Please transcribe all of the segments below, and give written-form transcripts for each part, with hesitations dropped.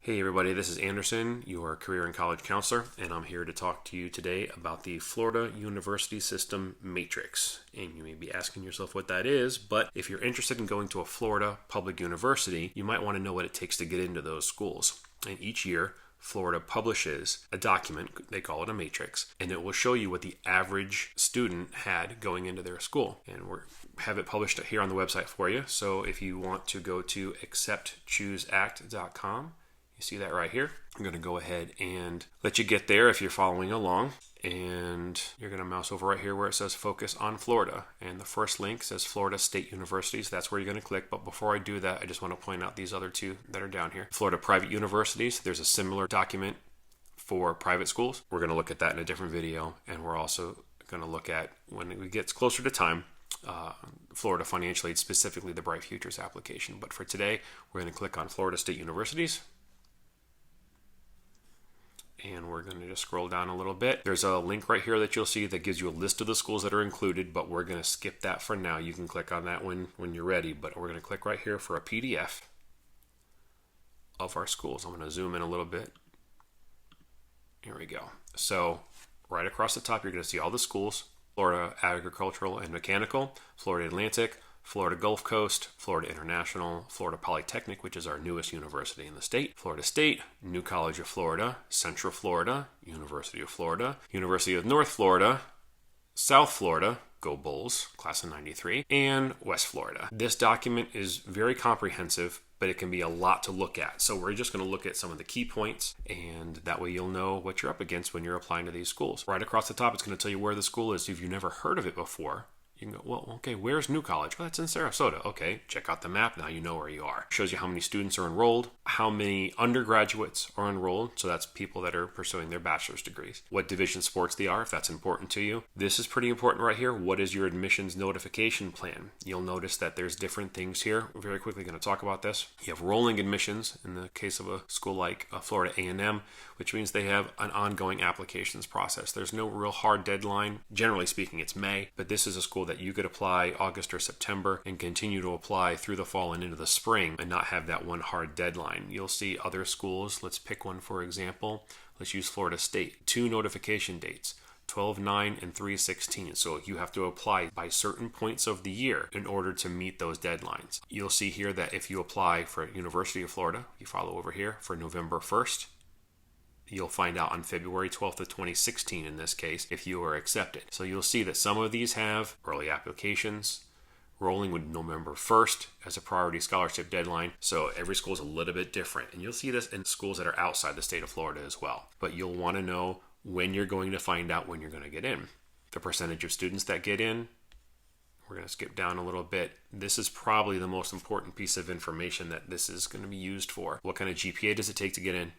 Hey everybody, this is Anderson, your career and college counselor, and I'm here to talk to you today about the Florida University System Matrix. And you may be asking yourself what that is, but if you're interested in going to a Florida public university, you might want to know what it takes to get into those schools. And each year, Florida publishes a document, they call it a matrix, and it will show you what the average student had going into their school. And we have it published here on the website for you. So if you want to go to acceptchooseact.com, you see that right here. I'm going to go ahead and let you get there if you're following along. And you're going to mouse over right here where it says focus on Florida. And the first link says Florida State Universities. That's where you're going to click. But before I do that, I just want to point out these other two that are down here. Florida Private Universities. There's a similar document for private schools. We're going to look at that in a different video. And we're also going to look at, when it gets closer to time, Florida Financial Aid, specifically the Bright Futures application. But for today, we're going to click on Florida State Universities. And we're going to just scroll down a little bit. There's a link right here that you'll see that gives you a list of the schools that are included, but we're going to skip that for now. You can click on that when you're ready, but we're going to click right here for a PDF of our schools. I'm going to zoom in a little bit. Here we go. So right across the top, you're going to see all the schools: Florida Agricultural and Mechanical, Florida Atlantic, Florida Gulf Coast, Florida International, Florida Polytechnic, which is our newest university in the state, Florida State, New College of Florida, Central Florida, University of Florida, University of North Florida, South Florida, go Bulls, class of 93, and West Florida. This document is very comprehensive, but it can be a lot to look at. So we're just going to look at some of the key points, and that way you'll know what you're up against when you're applying to these schools. Right across the top, it's going to tell you where the school is. If you've never heard of it before, you can go, well, okay, where's New College? Well, that's in Sarasota. Okay, check out the map. Now you know where you are. It shows you how many students are enrolled, how many undergraduates are enrolled. So that's people that are pursuing their bachelor's degrees. What division sports they are, if that's important to you. This is pretty important right here. What is your admissions notification plan? You'll notice that there's different things here. We're very quickly going to talk about this. You have rolling admissions in the case of a school like Florida A&M, which means they have an ongoing applications process. There's no real hard deadline. Generally speaking, it's May, but this is a school that you could apply August or September and continue to apply through the fall and into the spring and not have that one hard deadline. You'll see other schools. Let's pick one, for example. Let's use Florida State. 2 notification dates, 12/9 and 3/16. So you have to apply by certain points of the year in order to meet those deadlines. You'll see here that if you apply for University of Florida, you follow over here for November 1st, you'll find out on February 12th of 2016 in this case if you are accepted. So you'll see that some of these have early applications, rolling with November 1st as a priority scholarship deadline. So every school is a little bit different. And you'll see this in schools that are outside the state of Florida as well. But you'll want to know when you're going to find out when you're going to get in. The percentage of students that get in, we're going to skip down a little bit. This is probably the most important piece of information that this is going to be used for. What kind of GPA does it take to get in?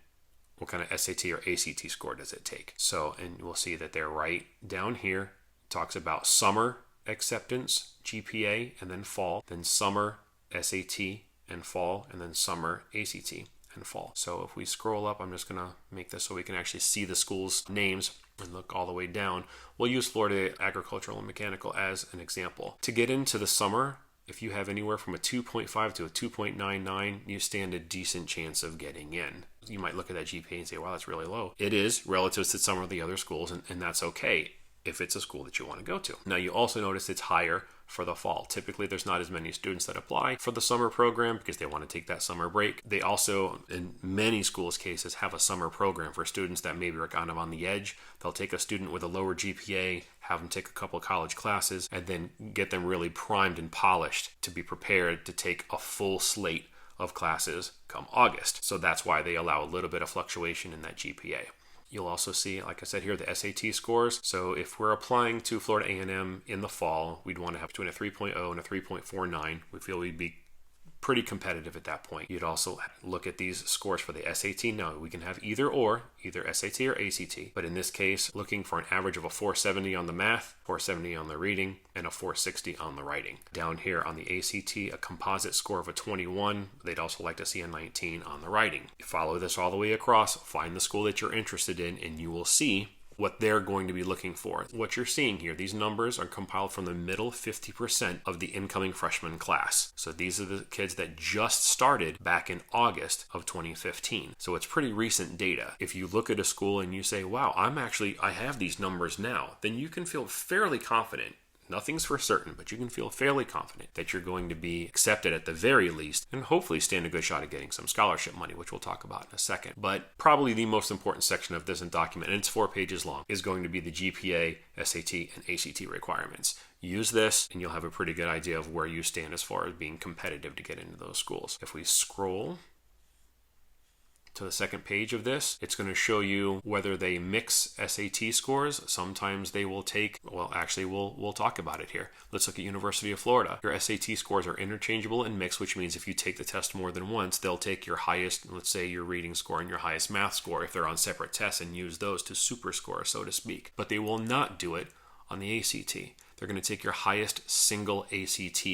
What kind of SAT or ACT score does it take? So, and we'll see that they're right down here. It talks about summer acceptance, GPA, and then fall, then summer SAT and fall, and then summer ACT and fall. So if we scroll up, I'm just going to make this so we can actually see the school's names and look all the way down. We'll use Florida Agricultural and Mechanical as an example. To get into the summer, if you have anywhere from a 2.5 to a 2.99, you stand a decent chance of getting in. You might look at that GPA and say, wow, that's really low. It is relative to some of the other schools, and that's okay if it's a school that you want to go to. Now, you also notice it's higher for the fall. Typically, there's not as many students that apply for the summer program because they want to take that summer break. They also, in many schools' cases, have a summer program for students that maybe are kind of on the edge. They'll take a student with a lower GPA, have them take a couple of college classes, and then get them really primed and polished to be prepared to take a full slate of classes come August. So that's why they allow a little bit of fluctuation in that GPA. You'll also see, like I said here, the SAT scores. So if we're applying to Florida A&M in the fall, we'd want to have between a 3.0 and a 3.49. We feel we'd be pretty competitive at that point. You'd also look at these scores for the SAT. Now, we can have either SAT or ACT. But in this case, looking for an average of a 470 on the math, 470 on the reading, and a 460 on the writing. Down here on the ACT, a composite score of a 21. They'd also like to see a 19 on the writing. You follow this all the way across, find the school that you're interested in, and you will see what they're going to be looking for. What you're seeing here, these numbers are compiled from the middle 50% of the incoming freshman class. So these are the kids that just started back in August of 2015. So it's pretty recent data. If you look at a school and you say, wow, I have these numbers now, then you can feel fairly confident. Nothing's for certain, but you can feel fairly confident that you're going to be accepted at the very least and hopefully stand a good shot at getting some scholarship money, which we'll talk about in a second. But probably the most important section of this document, and it's 4 pages long, is going to be the GPA, SAT, and ACT requirements. Use this and you'll have a pretty good idea of where you stand as far as being competitive to get into those schools. If we scroll to the second page of this, it's going to show you whether they mix SAT scores. Sometimes they will take, well, actually we'll talk about it here. Let's look at University of Florida. Your SAT scores are interchangeable and mixed, which means if you take the test more than once, they'll take your highest, let's say your reading score and your highest math score if they're on separate tests, and use those to super score, so to speak. But they will not do it on the ACT. They're going to take your highest single ACT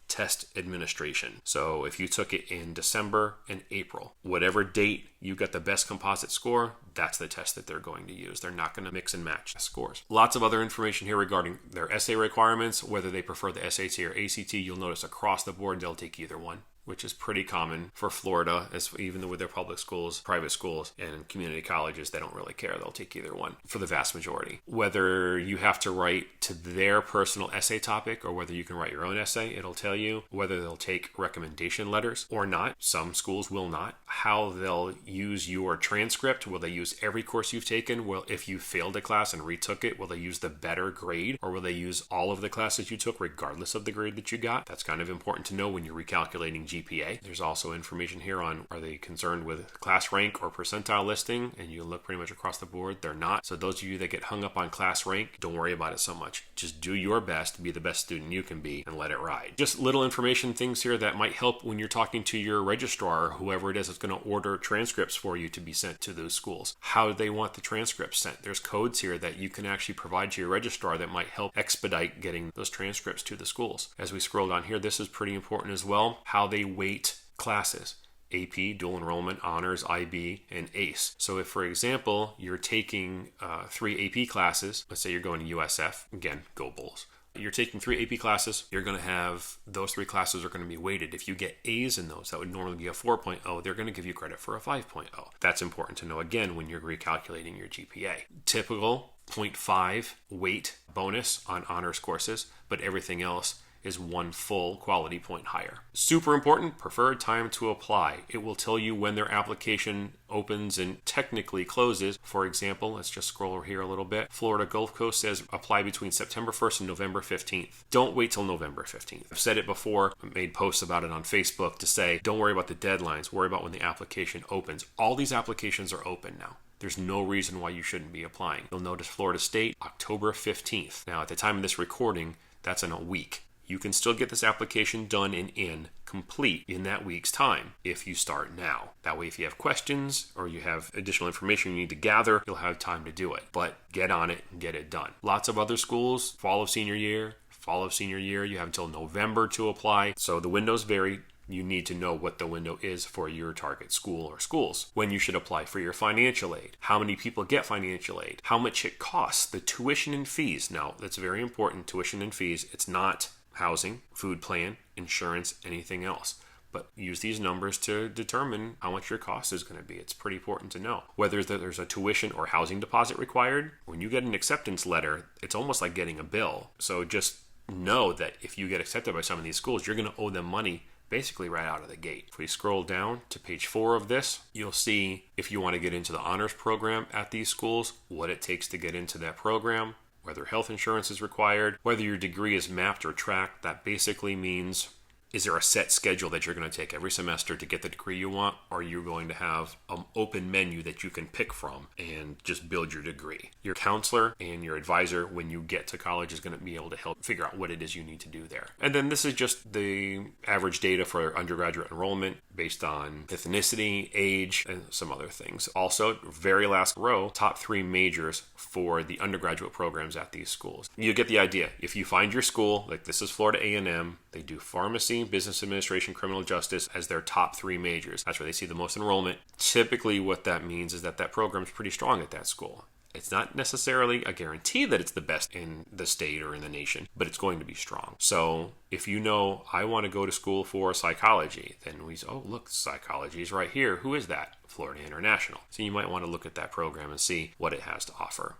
test administration. So if you took it in December and April, whatever date you got the best composite score, that's the test that they're going to use. They're not going to mix and match scores. Lots of other information here regarding their essay requirements, whether they prefer the SAT or ACT. You'll notice across the board they'll take either one, which is pretty common for Florida, as even with their public schools, private schools, and community colleges, they don't really care. They'll take either one for the vast majority. Whether you have to write to their personal essay topic or whether you can write your own essay, it'll tell you whether they'll take recommendation letters or not. Some schools will not. How they'll use your transcript. Will they use every course you've taken? Well, if you failed a class and retook it, will they use the better grade, or will they use all of the classes you took regardless of the grade that you got? That's kind of important to know when you're recalculating GPA. There's also information here on, are they concerned with class rank or percentile listing? And you look pretty much across the board, they're not. So those of you that get hung up on class rank, don't worry about it so much. Just do your best, be the best student you can be, and let it ride. Just little information things here that might help when you're talking to your registrar or whoever it is that's going to order transcripts for you to be sent to those schools. How they want the transcripts sent. There's codes here that you can actually provide to your registrar that might help expedite getting those transcripts to the schools. As we scroll down here, this is pretty important as well. How they weight classes. AP, dual enrollment, honors, IB, and ACE. So if, for example, you're taking 3 AP classes, let's say you're going to USF, again, go Bulls. You're taking 3 AP classes, you're going to have, those 3 classes are going to be weighted. If you get A's in those, that would normally be a 4.0, they're going to give you credit for a 5.0. That's important to know, again, when you're recalculating your GPA. Typical 0.5 weight bonus on honors courses, but everything else is 1 full quality point higher. Super important, preferred time to apply. It will tell you when their application opens and technically closes. For example, let's just scroll over here a little bit. Florida Gulf Coast says apply between September 1st and November 15th. Don't wait till November 15th. I've said it before, I made posts about it on Facebook to say, don't worry about the deadlines, worry about when the application opens. All these applications are open now. There's no reason why you shouldn't be applying. You'll notice Florida State, October 15th. Now, at the time of this recording, that's in a week. You can still get this application done and complete in that week's time if you start now. That way, if you have questions or you have additional information you need to gather, you'll have time to do it. But get on it and get it done. Lots of other schools, fall of senior year, you have until November to apply. So the windows vary. You need to know what the window is for your target school or schools. When you should apply for your financial aid. How many people get financial aid? How much it costs. The tuition and fees. Now, that's very important. Tuition and fees. It's not housing, food plan, insurance, anything else. But use these numbers to determine how much your cost is going to be. It's pretty important to know. Whether there's a tuition or housing deposit required, when you get an acceptance letter, it's almost like getting a bill. So just know that if you get accepted by some of these schools, you're going to owe them money basically right out of the gate. If we scroll down to page 4 of this, you'll see if you want to get into the honors program at these schools, what it takes to get into that program, whether health insurance is required, whether your degree is mapped or tracked. That basically means, is there a set schedule that you're going to take every semester to get the degree you want, or are you going to have an open menu that you can pick from and just build your degree? Your counselor and your advisor when you get to college is going to be able to help figure out what it is you need to do there. And then this is just the average data for undergraduate enrollment based on ethnicity, age, and some other things. Also, very last row, top 3 majors for the undergraduate programs at these schools. You get the idea. If you find your school, like this is Florida A&M, they do pharmacy, business administration, criminal justice as their top 3 majors. That's where they see the most enrollment. Typically what that means is that program is pretty strong at that school. It's not necessarily a guarantee that it's the best in the state or in the nation, but it's going to be strong. So if you know, I want to go to school for psychology, then we say, oh, look, psychology is right here. Who is that? Florida International. So you might want to look at that program and see what it has to offer.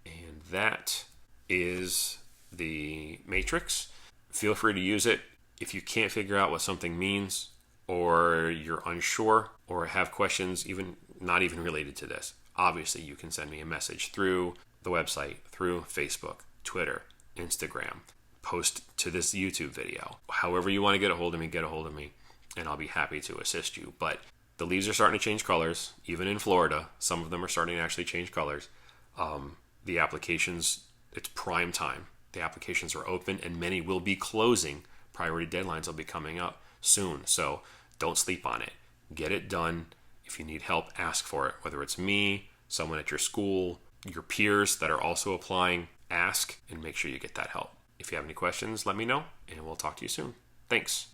And that is the matrix. Feel free to use it. If you can't figure out what something means, or you're unsure, or have questions not even related to this, obviously you can send me a message through the website, through Facebook, Twitter, Instagram, post to this YouTube video. However you want to get a hold of me, and I'll be happy to assist you. But the leaves are starting to change colors, even in Florida. Some of them are starting to actually change colors. The applications, it's prime time. The applications are open, and many will be closing. Priority deadlines will be coming up soon. So don't sleep on it. Get it done. If you need help, ask for it. Whether it's me, someone at your school, your peers that are also applying, ask and make sure you get that help. If you have any questions, let me know, and we'll talk to you soon. Thanks.